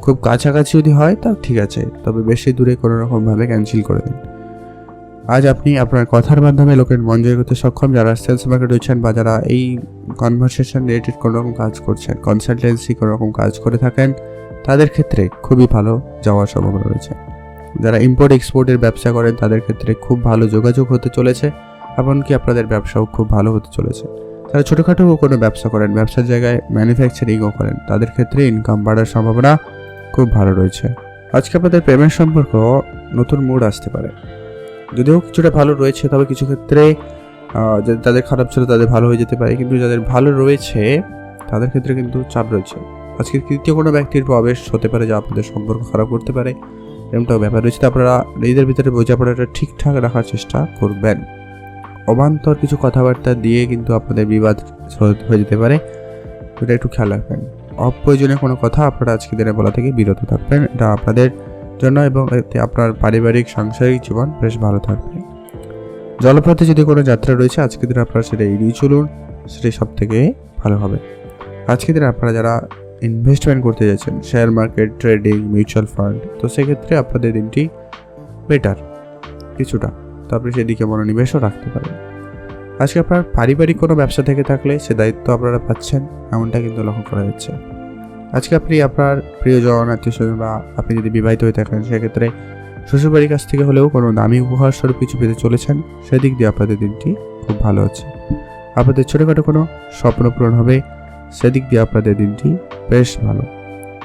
খুব কাছাকাছি যদি হয় তা ঠিক আছে, তবে বেশি দূরে কোনো রকমভাবে ক্যান্সেল করে দিন। আজ আপনি আপনার কথার মাধ্যমে লোকের মন জয় করতে সক্ষম। যারা সেলস মার্কেট রয়েছেন বা যারা এই কনভারসেশন রিলেটেড কোনো রকম কাজ করছেন, কনসালটেন্সি কোনো রকম কাজ করে থাকেন, তাদের ক্ষেত্রে খুবই ভালো যাওয়ার সম্ভাবনা রয়েছে। যারা ইম্পোর্ট এক্সপোর্টের ব্যবসা করেন তাদের ক্ষেত্রে খুব ভালো যোগাযোগ হতে চলেছে, এমনকি আপনাদের ব্যবসাও খুব ভালো হতে চলেছে। যারা ছোটোখাটো কোনো ব্যবসা করেন, ব্যবসার জায়গায় ম্যানুফ্যাকচারিংও করেন, তাদের ক্ষেত্রে ইনকাম বাড়ার সম্ভাবনা খুব ভালো রয়েছে। আজকে আপনাদের প্রেমের সম্পর্ক নতুন মুড আসতে পারে, যদিও কিছুটা ভালো রয়েছে, তবে কিছু ক্ষেত্রে যাদের খারাপ ছিল তাদের ভালো হয়ে যেতে পারে, কিন্তু যাদের ভালো রয়েছে তাদের ক্ষেত্রে কিন্তু চাপ রয়েছে। আজকে তৃতীয় কোনো ব্যক্তির প্রবেশ হতে পারে যা আপনাদের সম্পর্ক খারাপ করতে পারে, এরকমটাও ব্যাপার রয়েছে। আপনারা নিজেদের ভিতরে বোঝাপড়াটা ঠিকঠাক রাখার চেষ্টা করবেন। অবান্তর কিছু কথাবার্তা দিয়ে কিন্তু আপনাদের বিবাদ হয়ে যেতে পারে, এটা একটু খেয়াল রাখবেন। অপ্রয়োজনীয় কোনো কথা আপনারা আজকে দিনে বলা থেকে বিরত থাকবেন, এটা আপনাদের জন্য, এবং এতে আপনার পারিবারিক সাংসারিক জীবন বেশ ভালো থাকবে। জলপথে যদি কোনো যাত্রা রয়েছে আজকে দিনে আপনারা সেটা এড়িয়ে চলুন, সেটাই সব থেকে ভালো হবে। আজকে দিনে আপনারা যারা ইনভেস্টমেন্ট করতে যাচ্ছেন, share market, trading, mutual fund, তো সেক্ষেত্রে আপনাদের দিনটি বেটার কিছুটা, তো আপনি সেদিকে মনোনিবেশও রাখতে পারেন। আজকে আপনার পারিবারিক কোনো ব্যবসা থেকে থাকলে সে দায়িত্ব আপনারা পাচ্ছেন, এমনটা কিন্তু লক্ষ্য করা যাচ্ছে। আজকে আপনি আপনার প্রিয়জন, আত্মীয় স্বজন বা আপনি যদি বিবাহিত হয়ে থাকেন সেক্ষেত্রে শ্বশুরবাড়ির কাছ থেকে হলেও কোনো দামি উপহার স্বরূপ কিছু পেতে চলেছেন, সেদিক দিয়ে আপনাদের দিনটি খুব ভালো হচ্ছে। আপনাদের ছোটোখাটো কোনো স্বপ্ন পূরণ হবে, সেদিক দিয়ে আপনাদের দিনটি বেশ ভালো।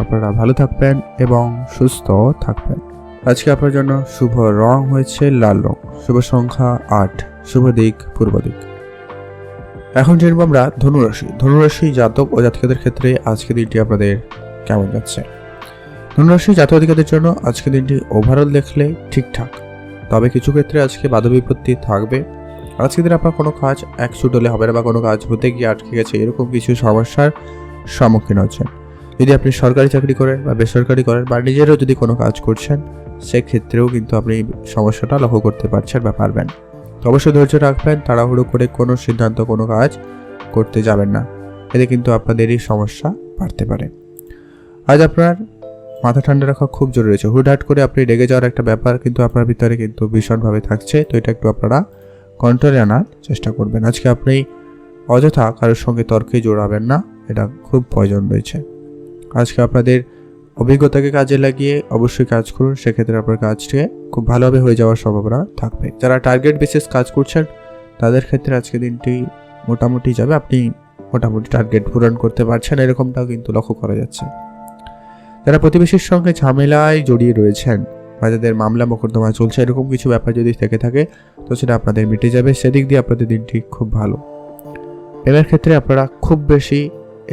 আপনারা ভালো থাকবেন এবং সুস্থ থাকবেন। আজকে আপনার জন্য শুভ রং হয়েছে লাল রং, শুভ সংখ্যা 8, শুভ দিক পূর্ব দিক। এখন জানবো আমরা ধনুরাশি। ধনুরাশি জাতক ও জাতিকাদের ক্ষেত্রে আজকে দিনটি আপনাদের কেমন যাচ্ছে। ধনুরাশি জাতক জাতিকাদের জন্য আজকে দিনটি ওভারঅল দেখলে ঠিকঠাক, তবে কিছু ক্ষেত্রে আজকে বাধা বিপত্তি থাকবে। আজকে দিন আপনার কোনো কাজ একচুট হলে হবে না, বা কোনো কাজ হতে গিয়ে আটকে গেছে, এরকম কিছু সমস্যার সম্মুখীন হচ্ছেন। যদি আপনি সরকারি চাকরি করেন বা বেসরকারি করেন বা নিজেরও যদি কোনো কাজ করছেন, সেক্ষেত্রেও কিন্তু আপনি সমস্যাটা লক্ষ্য করতে পারছেন বা পারবেন। অবশ্যই ধৈর্য রাখবেন, তাড়াহুড়ো করে কোনো সিদ্ধান্ত, কোনো কাজ করতে যাবেন না, এতে কিন্তু আপনাদেরই সমস্যা বাড়তে পারে। আজ আপনার মাথা ঠান্ডা রাখা খুব জরুরি রয়েছে। হুটহাট করে আপনি রেগে যাওয়ার একটা ব্যাপার কিন্তু আপনার ভিতরে কিন্তু ভীষণভাবে থাকছে, তো এটা একটু আপনারা কন্ট্রোলে আনার চেষ্টা করবেন। আজকে আপনি অযথা কারোর সঙ্গে তর্কে জড়াবেন না, এটা খুব প্রয়োজন রয়েছে। আজকে আপনাদের অভিজ্ঞতাকে কাজে লাগিয়ে অবশ্যই কাজ করুন, সেক্ষেত্রে আপনার কাজটি খুব ভালোভাবে হয়ে যাওয়ার সম্ভাবনা থাকবে। যারা টার্গেট বেসিস কাজ করছেন তাদের ক্ষেত্রে আজকে দিনটি মোটামুটি যাবে, আপনি মোটামুটি টার্গেট পূরণ করতে পারছেন, এরকমটাও কিন্তু লক্ষ্য করা যাচ্ছে। যারা প্রতিবেশীর সঙ্গে ঝামেলায় জড়িয়ে রয়েছেন বা যাদের মামলা মোকদ্দমা চলছে, এরকম কিছু ব্যাপার যদি থেকে থাকে তো সেটা আপনাদের মিটে যাবে, সেদিক দিয়ে আপনাদের দিনটি খুব ভালো। প্রেমের ক্ষেত্রে আপনারা খুব বেশি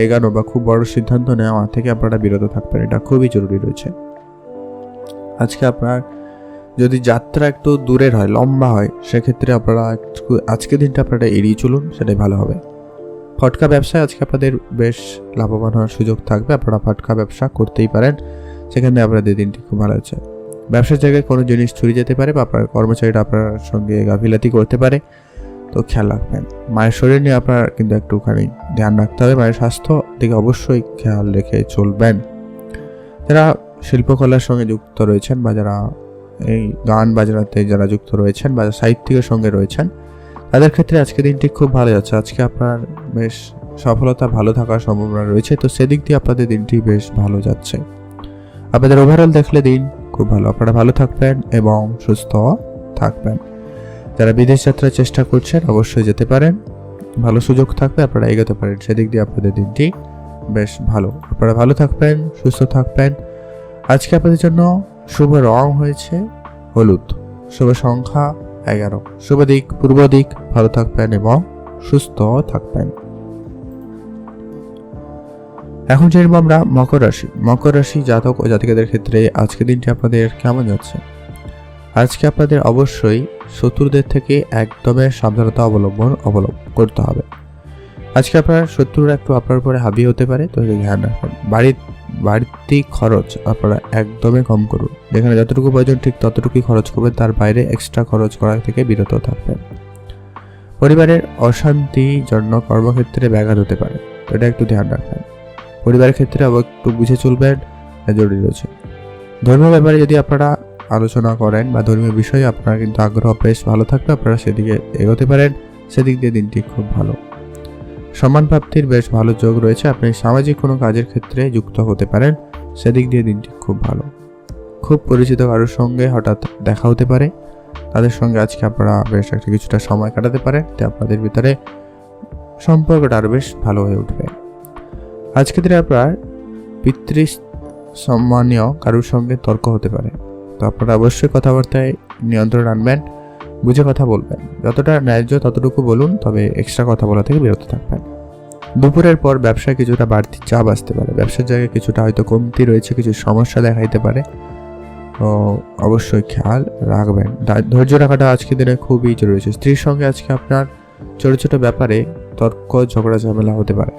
এগানো বা খুব বড় সিদ্ধান্ত নেওয়া থেকে আপনারা বিরত থাকবেন, এটা খুবই জরুরি রয়েছে। আজকে আপনার যদি যাত্রা একটু দূরের হয়, লম্বা হয়, সেক্ষেত্রে আপনারা আজকে দিনটা আপনারা এড়িয়ে চলুন, সেটাই ভালো হবে। ফটকা ব্যবসায় আজকে আপনাদের বেশ লাভবান হওয়ার সুযোগ থাকবে, আপনারা ফটকা ব্যবসা করতেই পারেন, সেখানে আপনাদের দিনটি খুব ভালো হচ্ছে। ব্যবসার জায়গায় কোনো জিনিস চুরি যেতে পারে বা আপনার কর্মচারীরা আপনার সঙ্গে গাফিলাতি করতে পারে, তো খেয়াল রাখবেন। মায়ের শরীর নিয়ে আপনার কিন্তু একটুখানি ধ্যান রাখতে হবে, মায়ের স্বাস্থ্য দিকে অবশ্যই খেয়াল রেখে চলবেন। যারা শিল্পকলার সঙ্গে যুক্ত রয়েছেন বা যারা এই গান বাজনাতে যারা যুক্ত রয়েছেন বা সাহিত্যিকের সঙ্গে রয়েছেন, তাদের ক্ষেত্রে আজকে দিনটি খুব ভালো যাচ্ছে। আজকে আপনার বেশ সফলতা ভালো থাকার সম্ভাবনা রয়েছে, তো সেদিক দিয়ে আপনাদের দিনটি বেশ ভালো যাচ্ছে। আপনাদের ওভারঅল দেখলে দিন খুব ভালো, আপনারা ভালো থাকবেন এবং সুস্থ থাকবেন। যারা বিদেশ যাত্রার চেষ্টা করছেন অবশ্যই যেতে পারেন, ভালো সুযোগ থাকবে, আপনারা এগোতে পারেন, সেদিক দিয়ে আপনাদের দিনটি বেশ ভালো। আপনারা ভালো থাকবেন, সুস্থ থাকবেন। আজকে আপনাদের জন্য শুভ রং হয়েছে হলুদ, শুভ সংখ্যা 11, শুভ দিক পূর্ব দিক। ভালো থাকবেন এবং সুস্থ থাকবেন। এখন জানবো আমরা মকর রাশি। মকর রাশি জাতক ও জাতিকাদের ক্ষেত্রে আজকে দিনটি আপনাদের কেমন যাচ্ছে। আজকে আপনাদের অবশ্যই শত্রুদের থেকে একদমই সাবধানতা অবলম্বন করতে হবে। আজকে আপনার শত্রুরা একটু আপনার উপরে হাবি হতে পারে, তো ধ্যান রাখবেন। বাড়তি খরচ আপনারা একদমই কম করুন, যেখানে যতটুকু প্রয়োজন ঠিক ততটুকুই খরচ করবেন, তার বাইরে এক্সট্রা খরচ করা থেকে বিরত থাকবেন। পরিবারের অশান্তির জন্য কর্মক্ষেত্রে ব্যাঘাত হতে পারে, তো এটা একটু ধ্যান রাখবেন। পরিবারের ক্ষেত্রে একটু বুঝে চলবেন, জরুরি রয়েছে। ধর্মীয় ব্যাপারে যদি আপনারা আলোচনা করেন বা ধর্মীয় বিষয়ে আপনারা কিন্তু আগ্রহ বেশ ভালো থাকবে, আপনারা সেদিকে এগোতে পারেন, সেদিক দিয়ে দিনটি খুব ভালো। সম্মান প্রাপ্তির বেশ ভালো যোগ রয়েছে, আপনি সামাজিক কোনো কাজের ক্ষেত্রে যুক্ত হতে পারেন, সেদিক দিয়ে দিনটি খুব ভালো। খুব পরিচিত কারোর সঙ্গে হঠাৎ দেখা হতে পারে, তাদের সঙ্গে আজকে আপনারা বেশ একটা কিছুটা সময় কাটাতে পারেন, তো আপনাদের ভিতরে সম্পর্কটা আরও বেশ ভালো হয়ে উঠবে। আজকে দিনে আপনার পিতৃ সম্মানীয় কারোর সঙ্গে তর্ক হতে পারে, তো আপনারা অবশ্যই কথাবার্তায় নিয়ন্ত্রণ আনবেন, বুঝে কথা বলবেন, যতটা ন্যায্য ততটুকু বলুন, তবে এক্সট্রা কথা বলা থেকে বিরত থাকবেন। দুপুরের পর ব্যবসায় কিছুটা বাড়তি চাপ আসতে পারে, ব্যবসার জায়গায় কিছুটা হয়তো কমতি রয়েছে, কিছু সমস্যা দেখাইতে পারে, তো অবশ্যই খেয়াল রাখবেন। ধৈর্য রাখাটা আজকের দিনে খুবই জরুরি রয়েছে। স্ত্রীর সঙ্গে আজকে আপনার ছোটো ছোটো ব্যাপারে তর্ক ঝগড়া ঝামেলা হতে পারে,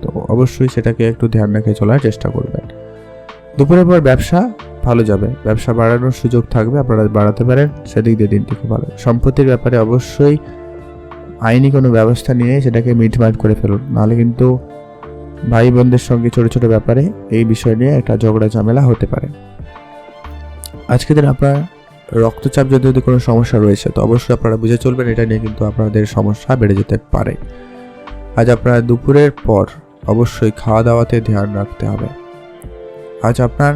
তো অবশ্যই সেটাকে একটু ধ্যান রেখে চলার চেষ্টা করবেন। দুপুরের পর ব্যবসা ভালো যাবে, ব্যবসা বাড়ানোর সুযোগ থাকবে, আপনারা বাড়াতে পারেন, সেদিক দিয়ে দিনটি খুব ভালো। সম্পত্তির ব্যাপারে অবশ্যই আইনি কোনো ব্যবস্থা নিয়ে সেটাকে মিটমাট করে ফেলুন, নাহলে কিন্তু ভাই বোনদের সঙ্গে ছোটো ছোটো ব্যাপারে এই বিষয় নিয়ে একটা ঝগড়া ঝামেলা হতে পারে। আজকের দিন আপনার রক্তচাপ যদি কোনো সমস্যা রয়েছে, তো অবশ্যই আপনারা বুঝে চলবেন, এটা নিয়ে কিন্তু আপনাদের সমস্যা বেড়ে যেতে পারে। আজ আপনার দুপুরের পর অবশ্যই খাওয়া দাওয়াতে ধ্যান রাখতে হবে। আজ আপনার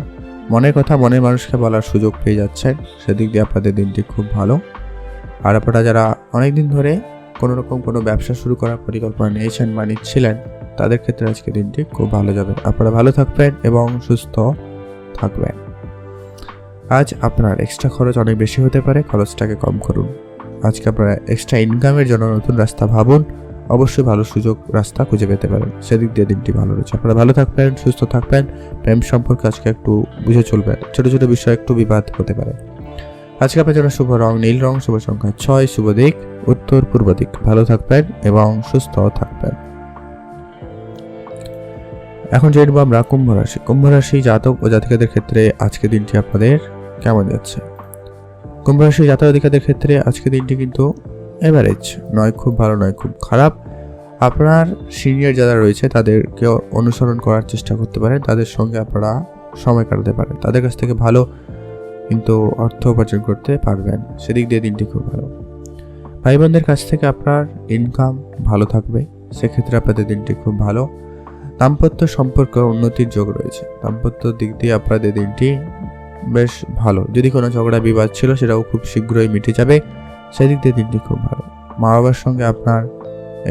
মনের কথা মনের মানুষকে বলার সুযোগ পেয়ে যাচ্ছেন, সেদিক দিয়ে আপনাদের দিনটি খুব ভালো। আর আপনারা যারা অনেক দিন ধরে কোনো ব্যবসা শুরু করার পরিকল্পনা নিয়েছেন বা নিচ্ছিলেন, তাদের ক্ষেত্রে আজকে দিনটি খুব ভালো যাবে, আপনারা ভালো থাকবেন এবং সুস্থ থাকবেন। আজ আপনার এক্সট্রা খরচ অনেক বেশি হতে পারে, খরচটাকে কম করুন। আজকে আপনারা এক্সট্রা ইনকামের জন্য নতুন রাস্তা ভাবুন, অবশ্যই ভালো সুযোগ রাস্তা খুঁজে পেতে পারেন, সেদিক দিয়ে দিনটি ভালো রয়েছে। আপনারা ভালো থাকবেন, সুস্থ থাকবেন। প্রেম সম্পর্কে আজকে একটু বুঝে চলবেন, ছোটো ছোটো বিষয়ে একটু বিবাদ হতে পারে। আজকে আপনার জন্য শুভ রং নীল রং, শুভ সংখ্যা 6, শুভ দিক উত্তর পূর্ব দিক। ভালো থাকবেন এবং সুস্থ থাকবেন। এখন জেনব আমরা কুম্ভ রাশি। কুম্ভ রাশি জাতক ও জাতিকাদের ক্ষেত্রে আজকে দিনটি আপনাদের কেমন যাচ্ছে? কুম্ভ রাশি জাতক জাতিকাদের ক্ষেত্রে আজকে দিনটি কিন্তু এভারেজ নয়, খুব ভালো নয়, খুব খারাপ। আপনার সিনিয়র যারা রয়েছে তাদেরকে অনুসরণ করার চেষ্টা করতে পারেন, তাদের সঙ্গে আপনারা সময় কাটাতে পারেন, তাদের কাছ থেকে ভালো কিন্তু অর্থ উপার্জন করতে পারবেন, সেদিক দিয়ে দিনটি খুব ভালো। ভাই বোনদের কাছ থেকে আপনার ইনকাম ভালো থাকবে, সেক্ষেত্রে আপনাদের দিনটি খুব ভালো। দাম্পত্য সম্পর্ক উন্নতির যোগ রয়েছে, দাম্পত্য দিক দিয়ে আপনাদের দিনটি বেশ ভালো। যদি কোনো ঝগড়া বিবাদ ছিল সেটাও খুব শীঘ্রই মিটে যাবে, সেদিক দিয়ে দিনটি খুব ভালো। মা বাবার সঙ্গে আপনার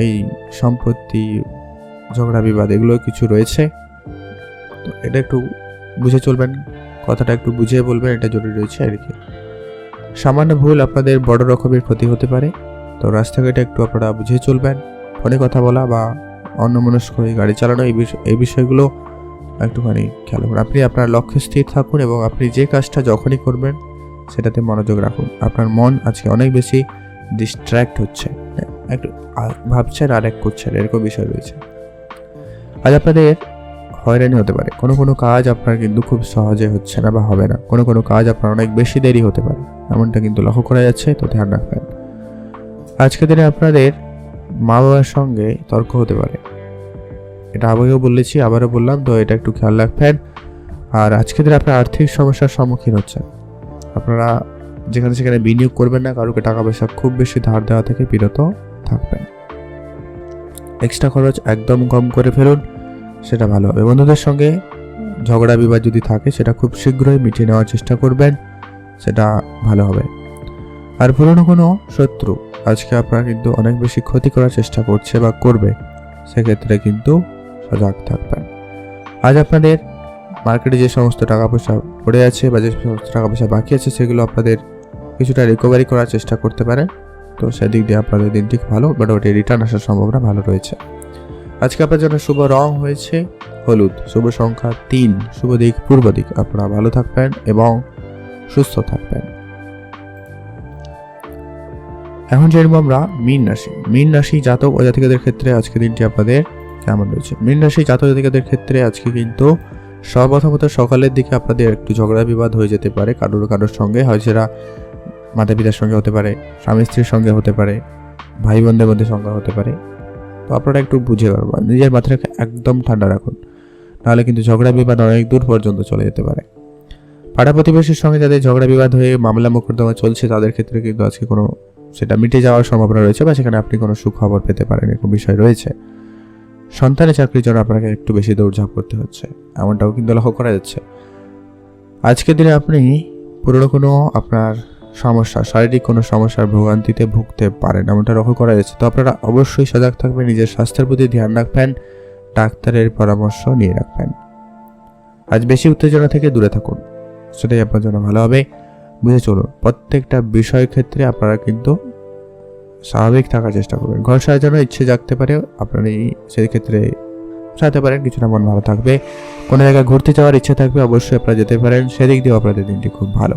এই সম্পত্তি ঝগড়া বিবাদ এগুলো কিছু রয়েছে, তো এটা একটু বুঝে চলবেন, কথাটা একটু বুঝিয়ে বলবেন, এটা জরুরি রয়েছে আর কি। সামান্য ভুল আপনাদের বড় রকমের ক্ষতি হতে পারে, তো রাস্তাঘাটে একটু আপনারা বুঝে চলবেন। ফোনে কথা বলা বা অন্যমনস্ক হয়ে গাড়ি চালানো এই বিষয়গুলো একটুখানি খেয়াল করুন। আপনি আপনার লক্ষ্যে স্থির থাকুন এবং আপনি যে কাজটা যখনই করবেন সেটাতে মনোযোগ রাখুন। আপনার মন আজকে অনেক বেশি ডিস্ট্র্যাক্ট হচ্ছে, একটু ভাবছেন আর এক করছেন, এরকম বিষয় রয়েছে। আজ আপনাদের হয়রানি হতে পারে, কোনো কাজ আপনার কিন্তু খুব সহজে হচ্ছে না বা হবে না, কোনো কাজ আপনার অনেক বেশি দেরি হতে পারে, এমনটা কিন্তু লক্ষ্য করা যাচ্ছে, তো ধ্যান রাখবেন। আজকের দিনে আপনাদের মা বাবার সঙ্গে তর্ক হতে পারে, এটা আগেও বলেছি আবারও বললাম, তো এটা একটু খেয়াল রাখবেন। আর আজকের দিনে আপনার আর্থিক সমস্যার সম্মুখীন হচ্ছেন, আপনারা যেখানে সেখানে বিনিয়োগ করবেন না, কারোকে টাকা পয়সা খুব বেশি ধার দেওয়া থেকে বিরত থাকবেন। এক্সট্রা খরচ একদম কম করে ফেলুন, সেটা ভালো হবে। বন্ধুদের সঙ্গে ঝগড়া বিবাদ যদি থাকে সেটা খুব শীঘ্রই মিটিয়ে নেওয়ার চেষ্টা করবেন, সেটা ভালো হবে। আর পুরনো কোনো শত্রু আজকে আপনারা কিন্তু অনেক বেশি ক্ষতি করার চেষ্টা করছে বা করবে, সেক্ষেত্রে কিন্তু সজাগ থাকবেন। আজ আপনাদের মার্কেটে যে সমস্ত টাকা পয়সা পড়ে আছে বা যে সমস্ত টাকা পয়সা বাকি আছে সেগুলো আপনাদের কিছুটা রিকভারি করার চেষ্টা করতে পারেন, তো সেদিক দিয়ে আপনাদের দিনটি ভালো, বাট ওটি রিটার্ন আসার সম্ভাবনা ভালো রয়েছে। আজকে আপনার জন্য শুভ রং হয়েছে হলুদ, শুভ সংখ্যা 3, শুভ দিক পূর্ব দিক। আপনারা ভালো থাকবেন এবং সুস্থ থাকবেন। এখন জানব আমরা মীন রাশি। মীন রাশি জাতক ও জাতিকাদের ক্ষেত্রে আজকে দিনটি আপনাদের কেমন রয়েছে? মীন রাশি জাতক জাতিকাদের ক্ষেত্রে আজকে কিন্তু সর্বপ্রথমত সকালের দিকে আপনাদের একটু ঝগড়া বিবাদ হয়ে যেতে পারে কারোর সঙ্গে, হয় সেটা মাতা পিতার সঙ্গে হতে পারে, স্বামী স্ত্রীর সঙ্গে হতে পারে, ভাই বোনদের মধ্যে সংঘাত হতে পারে, তো আপনারা একটু বুঝে পারবেন, নিজের মাথাটাকে একদম ঠান্ডা রাখুন, নাহলে কিন্তু ঝগড়া বিবাদ অনেক দূর পর্যন্ত চলে যেতে পারে। পাড়া প্রতিবেশীর সঙ্গে যাদের ঝগড়া বিবাদ হয়ে মামলা মোকদ্দমা চলছে তাদের ক্ষেত্রে কিন্তু আজকে কোনো সেটা মিটে যাওয়ার সম্ভাবনা রয়েছে, বা সেখানে আপনি কোনো সুখবর পেতে পারেন, এরকম বিষয় রয়েছে। সন্তানের চাকরির জন্য আপনাকে একটু বেশি দৌড়ঝাঁপ করতে হচ্ছে, এমনটাও কিন্তু লক্ষ্য করা যাচ্ছে। আজকের দিনে আপনি পুরনো কোনো আপনার সমস্যা, শারীরিক কোনো সমস্যার ভোগান্তিতে ভুগতে পারেন, এমনটা লক্ষ্য করা যাচ্ছে। তো আপনারা অবশ্যই সজাগ থাকবেন, নিজের স্বাস্থ্যের প্রতি ধ্যান রাখবেন, ডাক্তারের পরামর্শ নিয়ে রাখবেন। আজ বেশি উত্তেজনা থেকে দূরে থাকুন, সেটাই আপনার জন্য ভালো হবে। বুঝে চলুন, প্রত্যেকটা বিষয় ক্ষেত্রে আপনারা কিন্তু স্বাভাবিক থাকার চেষ্টা করবেন। ঘর সাজানোর ইচ্ছে জাগতে পারে, আপনি সেই ক্ষেত্রে চাইতে পারেন, কিছুটা মন ভালো থাকবে। কোনো জায়গায় ঘুরতে যাওয়ার ইচ্ছে থাকবে, অবশ্যই আপনারা যেতে পারেন, সেদিক দিয়েও আপনাদের দিনটি খুব ভালো।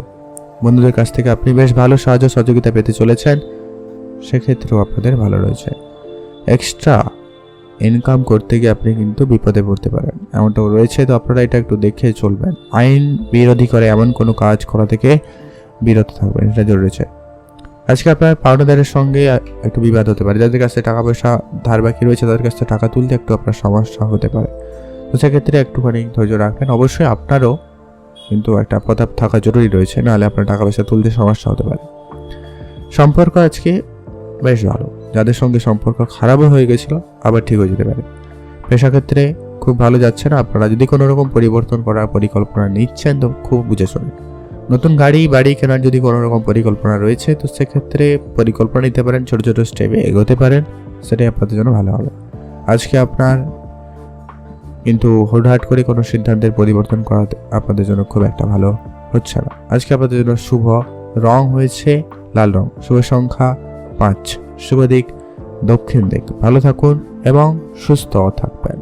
বন্ধুদের কাছ থেকে আপনি বেশ ভালো সাহায্য সহযোগিতা পেতে চলেছেন, সেক্ষেত্রেও আপনাদের ভালো রয়েছে। এক্সট্রা ইনকাম করতে গিয়ে আপনি কিন্তু বিপদে পড়তে পারেন, এমনটাও রয়েছে। তো আপনারা এটা একটু দেখে চলবেন, আইন বিরোধী করে এমন কোনো কাজ করা থেকে বিরত থাকবেন, এটা জরুরি রয়েছে। আজকে আপনার পাওনাদারের সঙ্গে একটু বিবাদ হতে পারে, যাদের কাছে টাকা পয়সা ধার বাকি রয়েছে তাদের কাছে টাকা তুলতে একটু আপনার সমস্যা হতে পারে। তো সেক্ষেত্রে একটুখানি ধৈর্য রাখবেন। অবশ্যই আপনারও কিন্তু একটা প্রতাপ থাকা জরুরি রয়েছে, নাহলে আপনার টাকা পয়সা তুলতে সমস্যা হতে পারে। সম্পর্ক আজকে বেশ ভালো, যাদের সঙ্গে সম্পর্ক খারাপও হয়ে গেছিল আবার ঠিক হয়ে যেতে পারে। পেশাক্ষেত্রে খুব ভালো যাচ্ছে না, আপনারা যদি কোনো রকম পরিবর্তন করার পরিকল্পনা নিচ্ছেন তো খুব বুঝে শুনুন। নতুন গাড়ি বাড়ি কেনার যদি কোনো রকম পরিকল্পনা রয়েছে তো সেক্ষেত্রে পরিকল্পনা নিতে পারেন, ছোটো ছোটো স্টেপে এগোতে পারেন, সেটাই আপনাদের জন্য ভালো হবে। আজকে আপনার কিন্তু হুটহাট করে কোনো সিদ্ধান্তের পরিবর্তন করা আপনাদের জন্য খুব একটা ভালো হচ্ছে না। আজকে আপনাদের জন্য শুভ রং হয়েছে লাল রং, শুভ সংখ্যা 5, শুভ দিক দক্ষিণ দিক। ভালো থাকুন এবং সুস্থ থাকবেন।